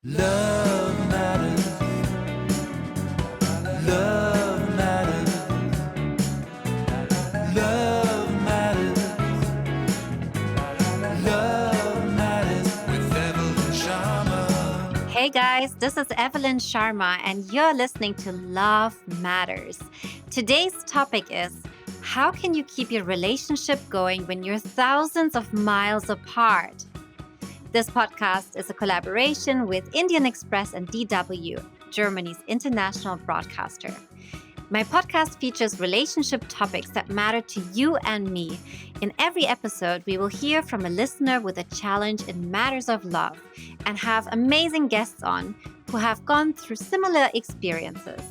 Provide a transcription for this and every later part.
Love matters. Love matters. Love matters. Love matters with Evelyn Sharma. Hey guys, this is Evelyn Sharma, and you're listening to Love Matters. Today's topic is how can you keep your relationship going when you're thousands of miles apart? This podcast is a collaboration with Indian Express and DW, Germany's international broadcaster. My podcast features relationship topics that matter to you and me. In every episode, we will hear from a listener with a challenge in matters of love and have amazing guests on who have gone through similar experiences.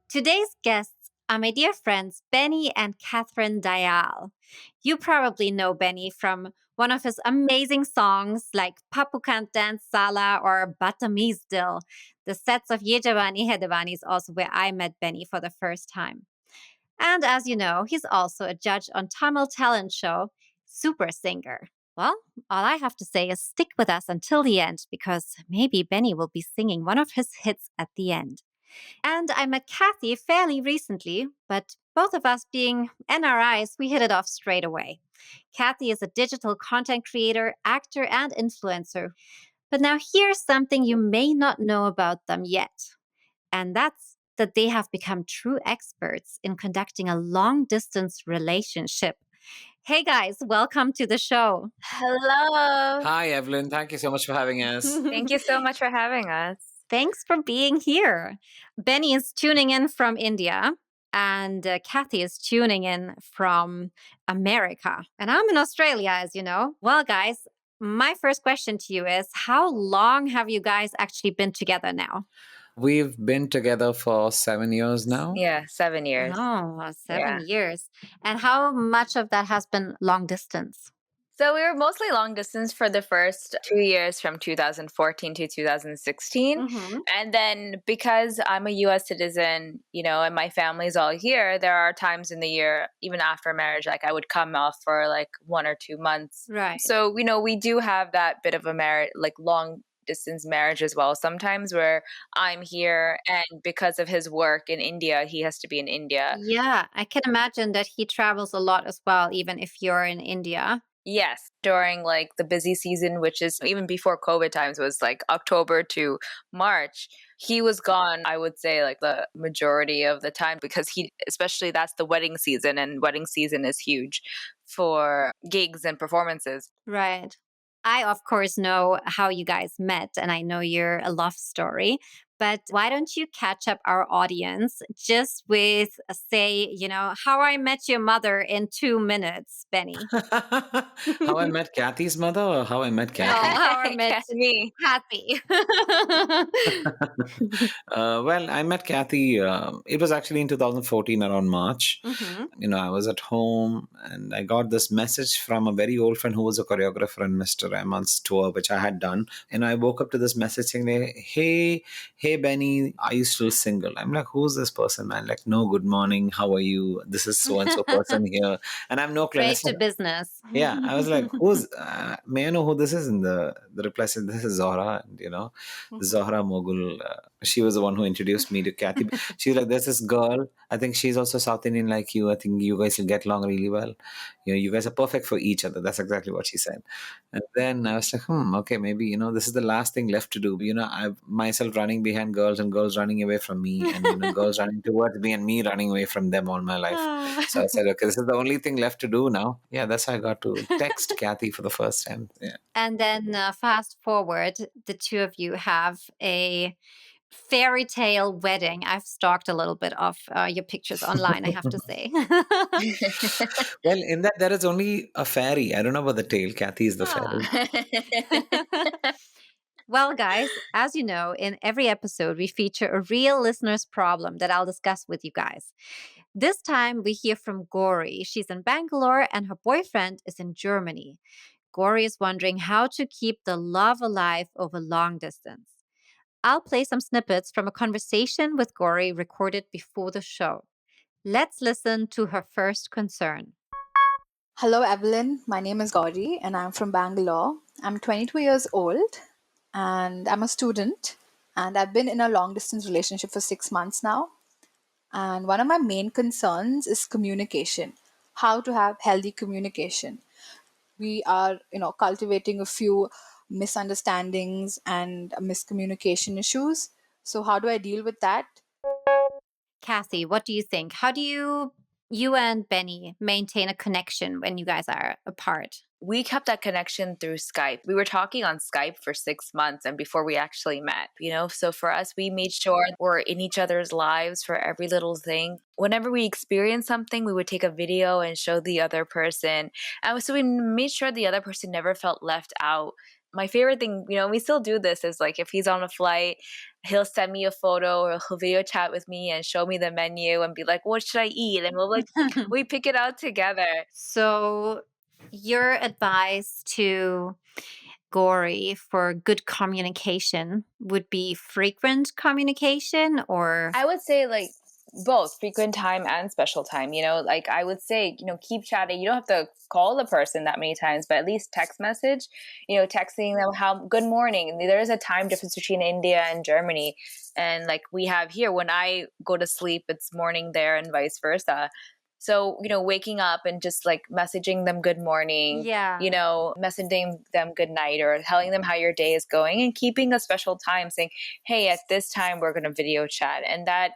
Today's guests are my dear friends Benny and Catherine Dayal. You probably know Benny from one of his amazing songs like Papu Kant Dance Sala or Batamiz Dil. The sets of Ye Jawani Hai Diwani is also where I met Benny for the first time. And as you know, he's also a judge on Tamil talent show Super Singer. Well, all I have to say is stick with us until the end because maybe Benny will be singing one of his hits at the end. And I met Kathy fairly recently, but both of us being NRIs, we hit it off straight away. Kathy is a digital content creator, actor, and influencer. But now here's something you may not know about them yet, and that's that they have become true experts in conducting a long distance relationship. Hey guys, welcome to the show. Hello. Hi, Evelyn. Thank you so much for having us. Thank you so much for having us. Thanks for being here. Benny is tuning in from India, and Kathy is tuning in from America. And I'm in Australia, as you know. Well, guys, my first question to you is how long have you guys actually been together now? We've been together for 7 years now. Yeah, 7 years. Oh, 7 Yeah. years. And how much of that has been long distance? So we were mostly long distance for the first 2 years from 2014 to 2016. Mhm. And then because I'm a US citizen, and my family's all here, there are times in the year, even after marriage, like I would come off for like 1 or 2 months. Right. So, we do have that bit of a marriage, like long distance marriage as well sometimes where I'm here and because of his work in India, he has to be in India. Yeah, I can imagine that he travels a lot as well, even if you're in India. Yes, during like the busy season, which is even before COVID times, was like October to March. He was gone, I would say, like the majority of the time because especially that's the wedding season, and wedding season is huge for gigs and performances. Right. I, of course, know how you guys met, and I know you're a love story. But why don't you catch up our audience just with, say, how I met your mother in 2 minutes, Benny? How I met Kathy's mother or how I met Oh, Kathy? how I met Me. Kathy. Well, I met Kathy. It was actually in 2014 around March. Mhm. I was at home and I got this message from a very old friend who was a choreographer in Mr. Rahman's tour, which I had done. And I woke up to this message saying, hey, Benny, are you still single? I'm like, who's this person, man? Like, no, good morning. How are you? This is so and so person here. And I have no clue. And I Straight to said, business. yeah, I was like, may I know who this is? And the reply said, this is Zohra. And, Zohra Mogul. She was the one who introduced me to Kathy. She's like, there's this girl. I think she's also South Indian like you. I think you guys will get along really well. You guys are perfect for each other. That's exactly what she said. And then I was like, okay, maybe, this is the last thing left to do. I myself running behind girls and girls running away from me and, girls running towards me and me running away from them all my life. So I said, okay, this is the only thing left to do now. Yeah, that's how I got to text Kathy for the first time. Yeah. And then fast forward, the two of you have a fairy tale wedding. I've stalked a little bit of your pictures online, I have to say. Well, in that there is only a fairy. I don't know about the tail. Kathy is the fairy. Well, guys, as you know, in every episode, we feature a real listener's problem that I'll discuss with you guys. This time, we hear from Gauri. She's in Bangalore and her boyfriend is in Germany. Gauri is wondering how to keep the love alive over long distance. I'll play some snippets from a conversation with Gauri recorded before the show. Let's listen to her first concern. Hello, Evelyn. My name is Gauri and I'm from Bangalore. I'm 22 years old. and I'm a student, and I've been in a long distance relationship for 6 months now. And one of my main concerns is communication, how to have healthy communication. We are, cultivating a few misunderstandings and miscommunication issues. So, how do I deal with that? Kathy, what do you think? How do you and Benny maintain a connection when you guys are apart? We kept that connection through Skype. We were talking on Skype for 6 months and before we actually met, you know? So for us, we made sure we're in each other's lives for every little thing. Whenever we experienced something, we would take a video and show the other person. And so we made sure the other person never felt left out. My favorite thing, we still do this is like if he's on a flight, he'll send me a photo or he'll video chat with me and show me the menu and be like, what should I eat? And we pick it out together. So, your advice to Gory for good communication would be frequent communication, or I would say like both frequent time and special time. Like I would say, keep chatting. You don't have to call the person that many times, but at least text message, texting them how good morning. And there is a time difference between India and Germany. And like we have here, when I go to sleep, it's morning there and vice versa. So, waking up and just like messaging them good morning, yeah, messaging them good night or telling them how your day is going and keeping a special time saying, hey, at this time we're going to video chat. And that,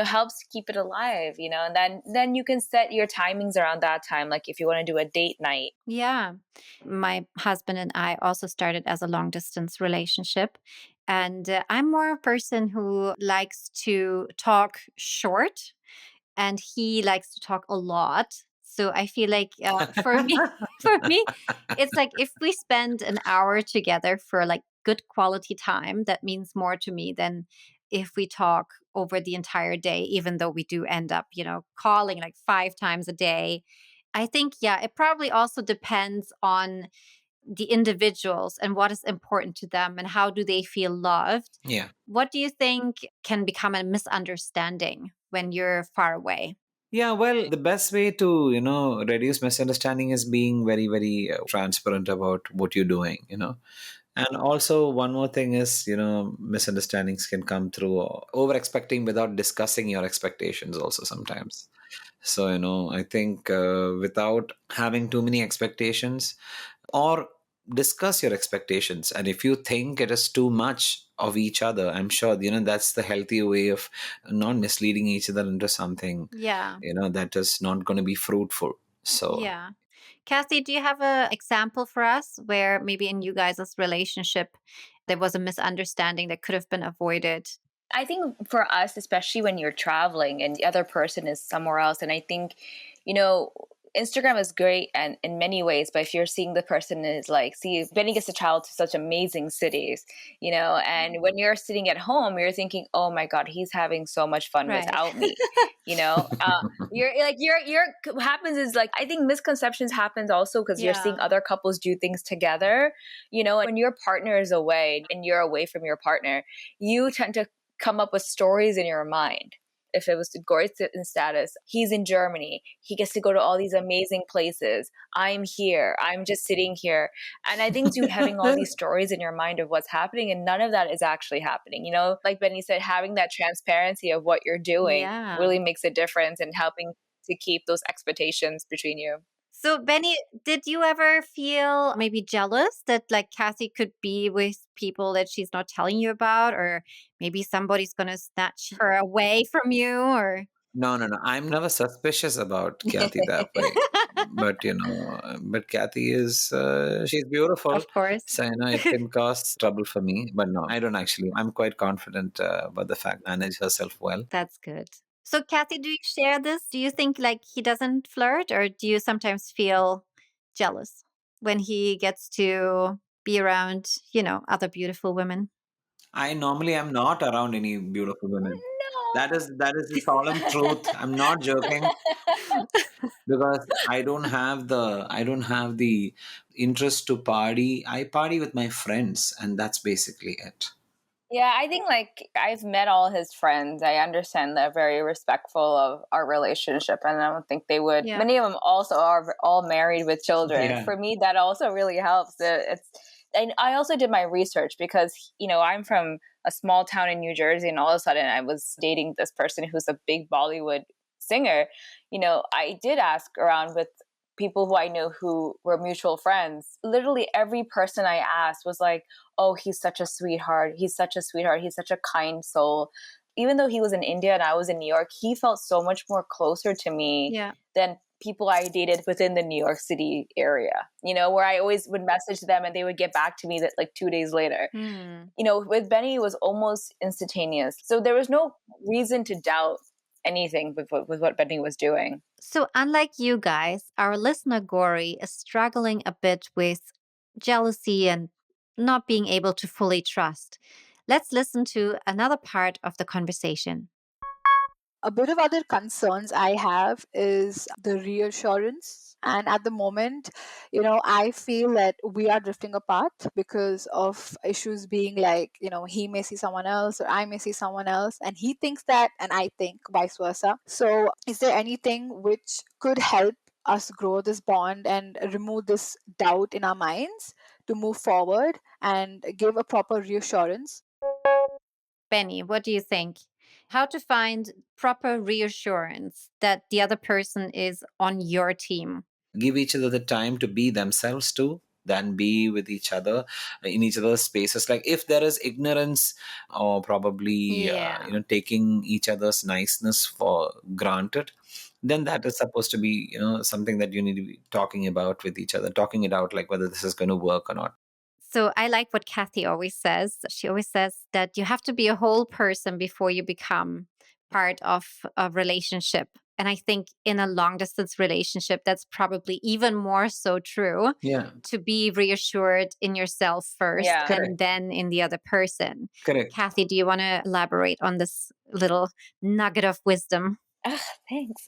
helps keep it alive, and then you can set your timings around that time. Like if you want to do a date night. Yeah. My husband and I also started as a long distance relationship. And I'm more a person who likes to talk short, and he likes to talk a lot. So I feel like for me, for me, it's like if we spend an hour together for like good quality time, that means more to me than if we talk over the entire day, even though we do end up, calling like 5 times a day. I think, yeah, it probably also depends on the individuals and what is important to them and how do they feel loved. Yeah. What do you think can become a misunderstanding when you're far away? Yeah, well, the best way to, reduce misunderstanding is being very, very transparent about what you're doing, And also, one more thing is, misunderstandings can come through over expecting without discussing your expectations, also sometimes. So, I think without having too many expectations, or discuss your expectations. And if you think it is too much of each other, I'm sure, that's the healthy way of not misleading each other into something, Yeah. that is not going to be fruitful. So, Yeah. Kathy, do you have an example for us where maybe in you guys' relationship there was a misunderstanding that could have been avoided? I think for us, especially when you're traveling and the other person is somewhere else, and I think, Instagram is great and in many ways, but if you're seeing the person is like, see, Benny gets to travel to such amazing cities, and when you're sitting at home, you're thinking, oh my God, he's having so much fun Right. without me, you're like, your what happens is like, I think misconceptions happens also because you're seeing Yeah. other couples do things together, and when your partner is away and you're away from your partner, you tend to come up with stories in your mind. If it was Gory's status, he's in Germany. He gets to go to all these amazing places. I'm here. I'm just sitting here. And I think you having all these stories in your mind of what's happening, and none of that is actually happening. Like Benny said, having that transparency of what you're doing Yeah. really makes a difference in helping to keep those expectations between you. So, Benny, did you ever feel maybe jealous that like Kathy could be with people that she's not telling you about, or maybe somebody's going to snatch her away from you, or? no. I'm never suspicious about Kathy that way. But, but Kathy is, she's beautiful. Of course. So, it can cause trouble for me. But no, I don't actually. I'm quite confident about the fact manage herself well. That's good. So, Kathy, do you share this? Do you think like he doesn't flirt, or do you sometimes feel jealous when he gets to be around, other beautiful women? I normally am not around any beautiful women. No. That is the solemn truth. I'm not joking because I don't have the interest to party. I party with my friends, and that's basically it. Yeah, I think like I've met all his friends. I understand they're very respectful of our relationship, and I don't think they would. Yeah. Many of them also are all married with children. Yeah. For me, that also really helps. And I also did my research because, I'm from a small town in New Jersey, and all of a sudden I was dating this person who's a big Bollywood singer. I did ask around with people who I knew who were mutual friends. Literally every person I asked was like, oh, he's such a sweetheart. He's such a sweetheart. He's such a kind soul. Even though he was in India and I was in New York, he felt so much more closer to me Yeah. than people I dated within the New York City area, where I always would message them and they would get back to me that like 2 days later. With Benny, it was almost instantaneous. So there was no reason to doubt anything with what Benny was doing. So, unlike you guys, our listener Gori is struggling a bit with jealousy and not being able to fully trust. Let's listen to another part of the conversation. A bit of other concerns I have is the reassurance. And at the moment, I feel that we are drifting apart because of issues being like, he may see someone else or I may see someone else, and he thinks that, and I think vice versa. So, is there anything which could help us grow this bond and remove this doubt in our minds to move forward and give a proper reassurance? Benny, what do you think? How to find proper reassurance that the other person is on your team? Give each other the time to be themselves too, then be with each other in each other's spaces. Like if there is ignorance or probably Yeah. taking each other's niceness for granted, then that is supposed to be something that you need to be talking about with each other, talking it out, like whether this is going to work or not. So I like what Kathy always says. She always says that you have to be a whole person before you become part of a relationship. And I think in a long distance relationship, that's probably even more so true, Yeah, to be reassured in yourself first Yeah. Correct. and then in the other person. correct. Kathy, do you want to elaborate on this little nugget of wisdom? Thanks.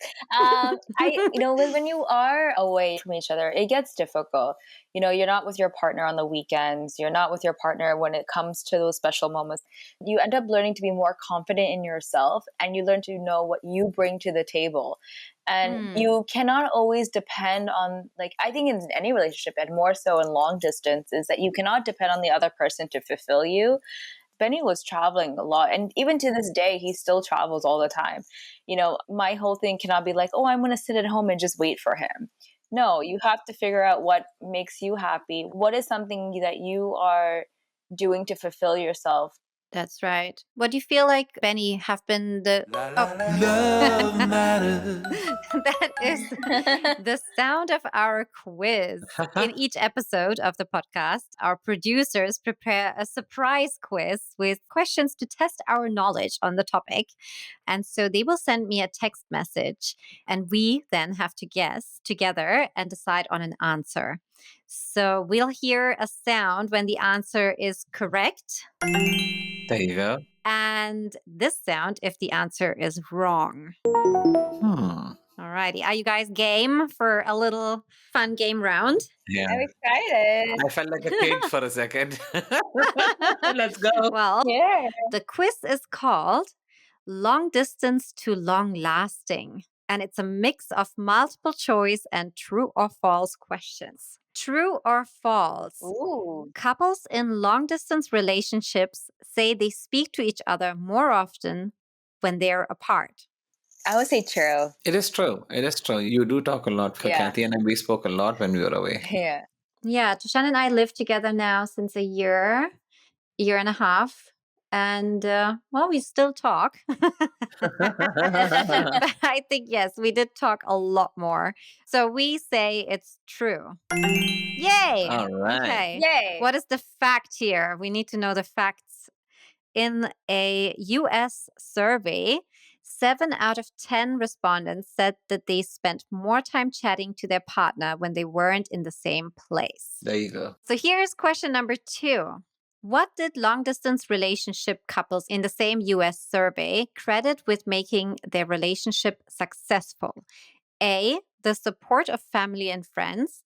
When you are away from each other, it gets difficult. You're not with your partner on the weekends. You're not with your partner when it comes to those special moments. You end up learning to be more confident in yourself, and you learn to know what you bring to the table. And you cannot always depend on, like, I think in any relationship, and more so in long distance, is that you cannot depend on the other person to fulfill you. Benny was traveling a lot. And even to this day, he still travels all the time. My whole thing cannot be like, oh, I'm going to sit at home and just wait for him. No, you have to figure out what makes you happy. What is something that you are doing to fulfill yourself? That's right. What do you feel like, Benny, have been the... Love matters. That is the sound of our quiz. In each episode of the podcast, our producers prepare a surprise quiz with questions to test our knowledge on the topic. And so they will send me a text message, and we then have to guess together and decide on an answer. So we'll hear a sound when the answer is correct, There you go. and this sound if the answer is wrong. Alrighty. Are you guys game for a little fun game round? Yeah, I'm excited. I felt like a kid for a second. Let's go. Well, Yeah. the quiz is called Long Distance to Long Lasting, and it's a mix of multiple choice and true or false questions. True or false? Ooh. Couples in long distance relationships say they speak to each other more often when they're apart. I would say true. It is true. It is true. You do talk a lot for Yeah. Kathy, and we spoke a lot when we were away. Yeah. Yeah, Tushan and I live together now since a year and a half. And well, we still talk. But I think, yes, we did talk a lot more. So we say it's true. Yay! All right. Okay. Yay. What is the fact here? We need to know the facts. In a US survey, 7 out of 10 respondents said that they spent more time chatting to their partner when they weren't in the same place. There you go. So here's question number 2. What did long distance relationship couples in the same US survey credit with making their relationship successful? A, the support of family and friends,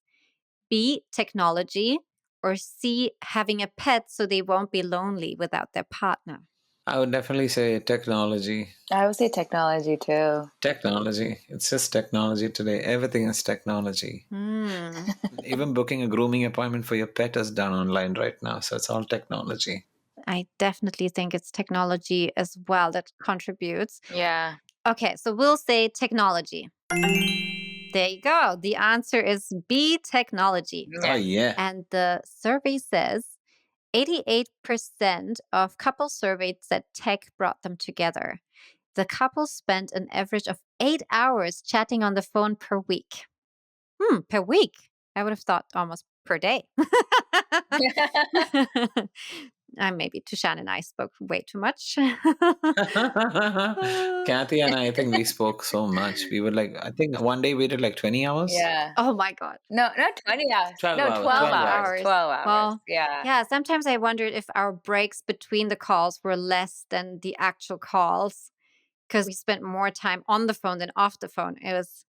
B, technology, or C, having a pet so they won't be lonely without their partner? I would definitely say technology. I would say technology too. Technology. It's just technology today. Everything is technology. Hmm. Even booking a grooming appointment for your pet is done online right now. So it's all technology. I definitely think it's technology as well that contributes. Yeah. Okay, so we'll say technology. There you go. The answer is B, technology. Oh, Yeah. yeah. And the survey says 88% of couples surveyed said tech brought them together. The couple spent an average of 8 hours chatting on the phone per week. Per week. I would have thought almost per day. Maybe Tushan and I spoke way too much. Kathy and I think we spoke so much. We would like, I think one day we did like 20 hours. Yeah. Oh my God. No, not 20 hours. 12 No, hours. 12 12 hours. hours. 12 hours. Well, Yeah. yeah, sometimes I wondered if our breaks between the calls were less than the actual calls because we spent more time on the phone than off the phone. It was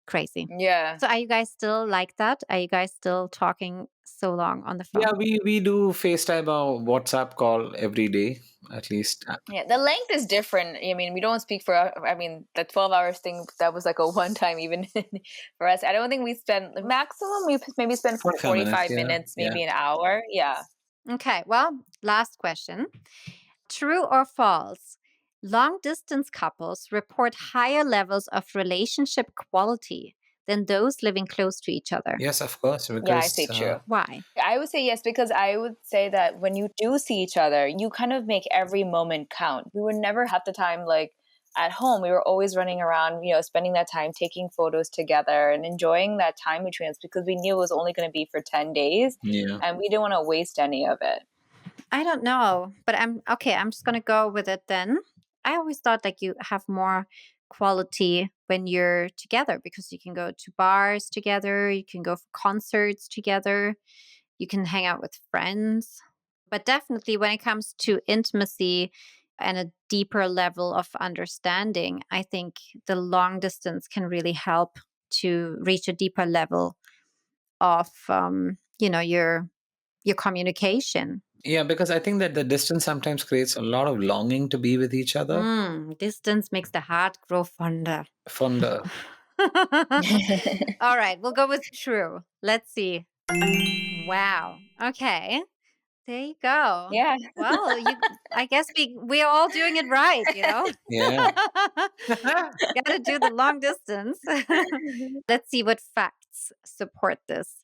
crazy. Yeah. So are you guys still like that? Are you guys still talking so long on the phone? Yeah, we do FaceTime or WhatsApp call every day, at least. Yeah, the length is different. I mean, we don't speak for, I mean, the 12 hours thing, that was like a one time even for us. I don't think we spend, the maximum we maybe spend 45 minutes, yeah. maybe an hour. Yeah. Okay, well, last question. True or false? Long distance couples report higher levels of relationship quality than those living close to each other. Yes, of course. Because, Yeah, I say true. Why? I would say yes, because I would say that when you do see each other, you kind of make every moment count. We would never have the time like at home. We were always running around, spending that time taking photos together and enjoying that time between us because we knew it was only going to be for 10 days Yeah. and we didn't want to waste any of it. I don't know, but I'm just going to go with it then. I always thought like you have more quality when you're together because you can go to bars together, you can go for concerts together, you can hang out with friends. But definitely when it comes to intimacy and a deeper level of understanding, I think the long distance can really help to reach a deeper level of your communication. Yeah, because I think that the distance sometimes creates a lot of longing to be with each other. Distance makes the heart grow fonder. Fonder. All right, we'll go with true. Let's see. Wow. Okay. There you go. Yeah. Well, I guess we're all doing it right, Yeah. Got to do the long distance. Let's see what facts support this.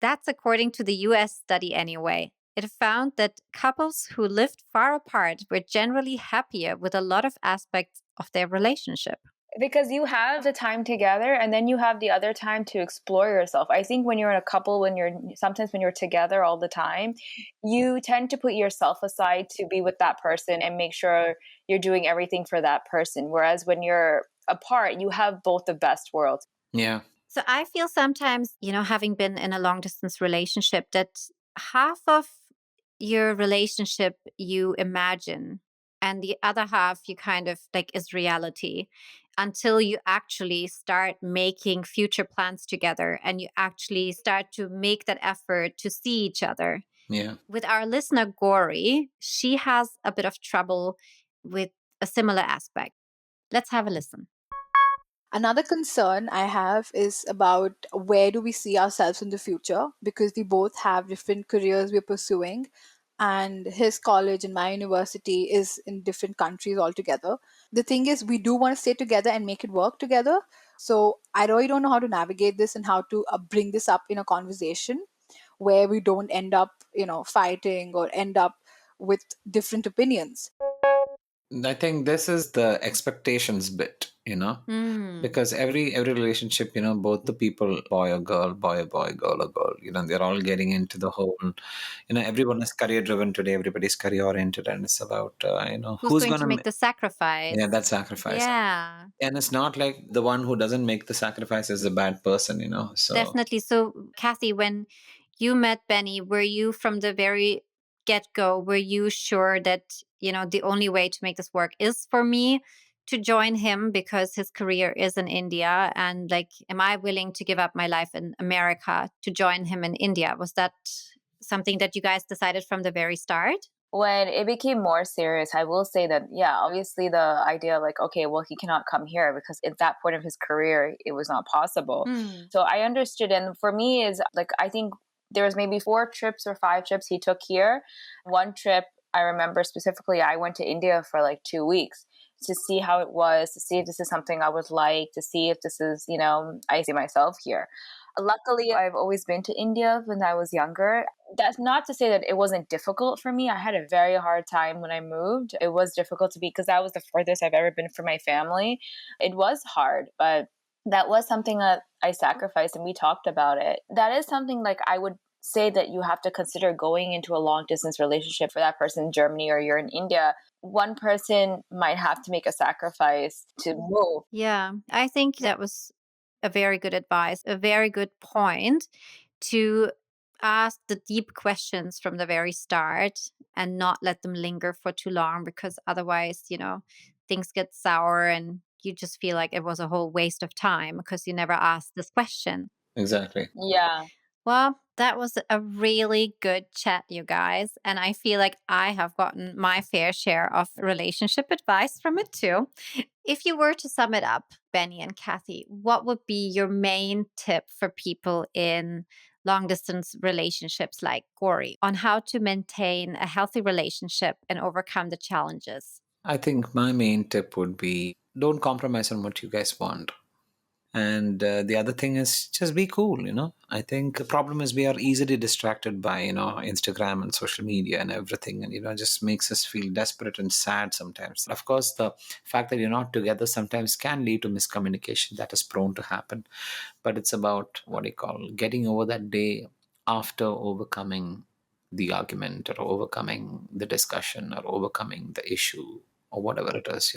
That's according to the US study anyway. It found that couples who lived far apart were generally happier with a lot of aspects of their relationship. Because you have the time together and then you have the other time to explore yourself. I think when you're in a couple, sometimes when you're together all the time, you tend to put yourself aside to be with that person and make sure you're doing everything for that person. Whereas when you're apart, you have both the best worlds. Yeah. So I feel sometimes, having been in a long distance relationship, that half of your relationship you imagine and the other half you kind of like is reality until you actually start making future plans together and you actually start to make that effort to see each other. Yeah. With our listener, Gori, she has a bit of trouble with a similar aspect. Let's have a listen. Another concern I have is about where do we see ourselves in the future, because we both have different careers we're pursuing, and his college and my university is in different countries altogether. The thing is, we do want to stay together and make it work together. So I really don't know how to navigate this and how to bring this up in a conversation where we don't end up, fighting or end up with different opinions. I think this is the expectations bit, because every relationship, both the people, boy or girl, boy or boy, girl or girl, they're all getting into the whole, everyone is career driven today. Everybody's career oriented, and it's about, who's going to make the sacrifice? Yeah, that sacrifice. Yeah. And it's not like the one who doesn't make the sacrifice is a bad person, So Definitely. So, Kathy, when you met Benny, were you from the very get-go, were you sure that, the only way to make this work is for me to join him because his career is in India? And like, am I willing to give up my life in America to join him in India? Was that something that you guys decided from the very start? When it became more serious, I will say that, yeah, obviously the idea like, okay, well, he cannot come here because at that point of his career, it was not possible. Mm. So I understood. And for me, is like, I think there was maybe 4 trips or 5 trips he took here. One trip, I remember specifically, I went to India for like 2 weeks to see how it was, to see if this is something I would like, to see if this is, I see myself here. Luckily, I've always been to India when I was younger. That's not to say that it wasn't difficult for me. I had a very hard time when I moved. It was difficult to be because that was the furthest I've ever been from my family. It was hard, but that was something that I sacrificed and we talked about it. That is something like I would say that you have to consider going into a long distance relationship for that person in Germany or you're in India. One person might have to make a sacrifice to move. Yeah, I think that was a very good advice, a very good point to ask the deep questions from the very start and not let them linger for too long because otherwise, things get sour and you just feel like it was a whole waste of time because you never asked this question. Exactly. Yeah. Well, that was a really good chat, you guys. And I feel like I have gotten my fair share of relationship advice from it too. If you were to sum it up, Benny and Kathy, what would be your main tip for people in long distance relationships like Gory on how to maintain a healthy relationship and overcome the challenges? I think my main tip would be don't compromise on what you guys want. And the other thing is just be cool. I think the problem is we are easily distracted by Instagram and social media and everything, and it just makes us feel desperate and sad sometimes. Of course, the fact that you're not together sometimes can lead to miscommunication. That is prone to happen, but it's about what you call getting over that day after overcoming the argument or overcoming the discussion or overcoming the issue or whatever it is.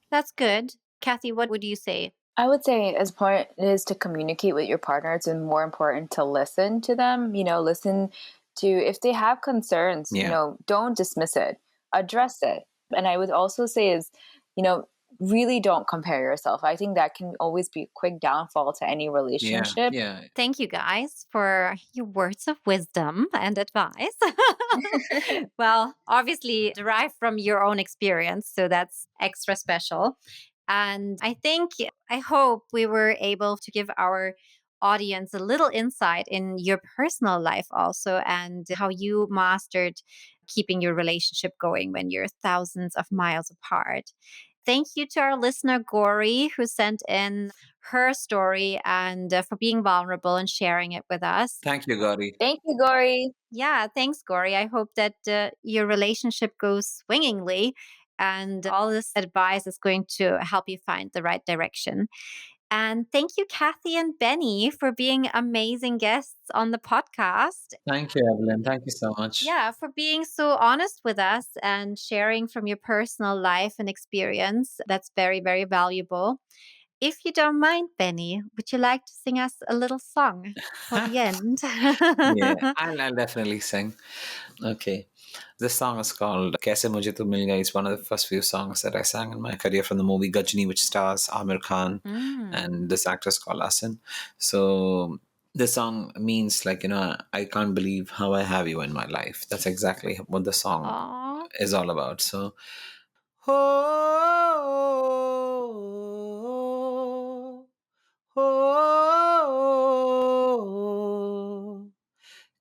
That's good. Kathy, what would you say? I would say as part is to communicate with your partner, it's more important to listen to them, listen to if they have concerns, Yeah. don't dismiss it, address it. And I would also say is, you know, really don't compare yourself. I think that can always be a quick downfall to any Yeah. relationship. Yeah. Thank you guys for your words of wisdom and advice. Well, obviously derived from your own experience, so that's extra special. And I hope we were able to give our audience a little insight in your personal life also and how you mastered keeping your relationship going when you're thousands of miles apart. Thank you to our listener, Gori, who sent in her story and for being vulnerable and sharing it with us. Thank you, Gauri. Thank you, Gori. Yeah, thanks, Gori. I hope that your relationship goes swingingly and all this advice is going to help you find the right direction. And thank you, Kathy and Benny, for being amazing guests on the podcast. Thank you, Evelyn. Thank you so much. Yeah, for being so honest with us and sharing from your personal life and experience. That's very, very valuable. If you don't mind, Benny, would you like to sing us a little song for the end? Yeah, I'll definitely sing. Okay. This song is called Kaise Mujhe Tu Mil Gayi. It's one of the first few songs that I sang in my career from the movie Gajni, which stars Amir Khan Mm. and this actress called Asin. So this song means I can't believe how I have you in my life. That's exactly what the song Aw. is all about. So हो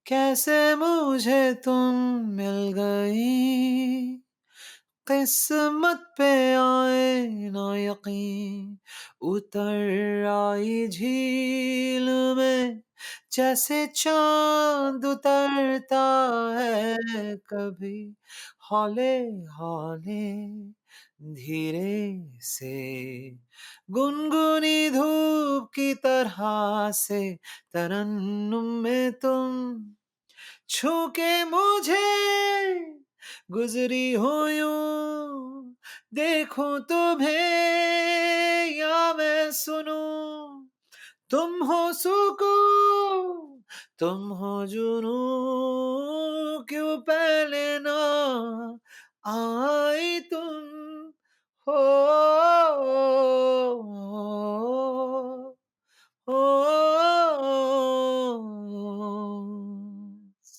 कैसे मुझे तुम मिल गई किस्मत पे आए ना यकीन उतर आई झील में जैसे चांद उतरता है कभी हौले हौले धीरे से गुनगुनी धूप की तरह से तरन्नुम में तुम छू के मुझे गुजरी हो यूं देखूं तुम्हें या मैं सुनूं तुम हो सुकून तुम हो जुनूं क्यों पहले ना आई तुम हो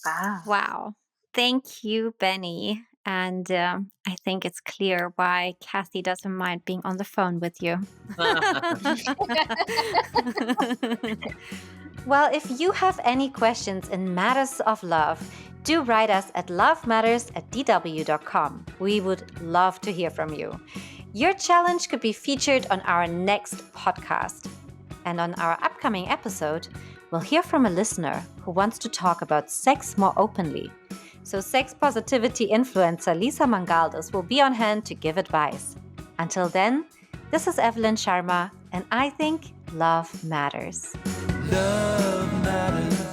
Wow. Wow. Thank you, Benny. And I think it's clear why Kathy doesn't mind being on the phone with you. Well, if you have any questions in matters of love, do write us at lovematters@dw.com. We would love to hear from you. Your challenge could be featured on our next podcast. And on our upcoming episode, we'll hear from a listener who wants to talk about sex more openly. So sex positivity influencer Lisa Mangaldas will be on hand to give advice. Until then, this is Evelyn Sharma, and I think love matters. Love matters.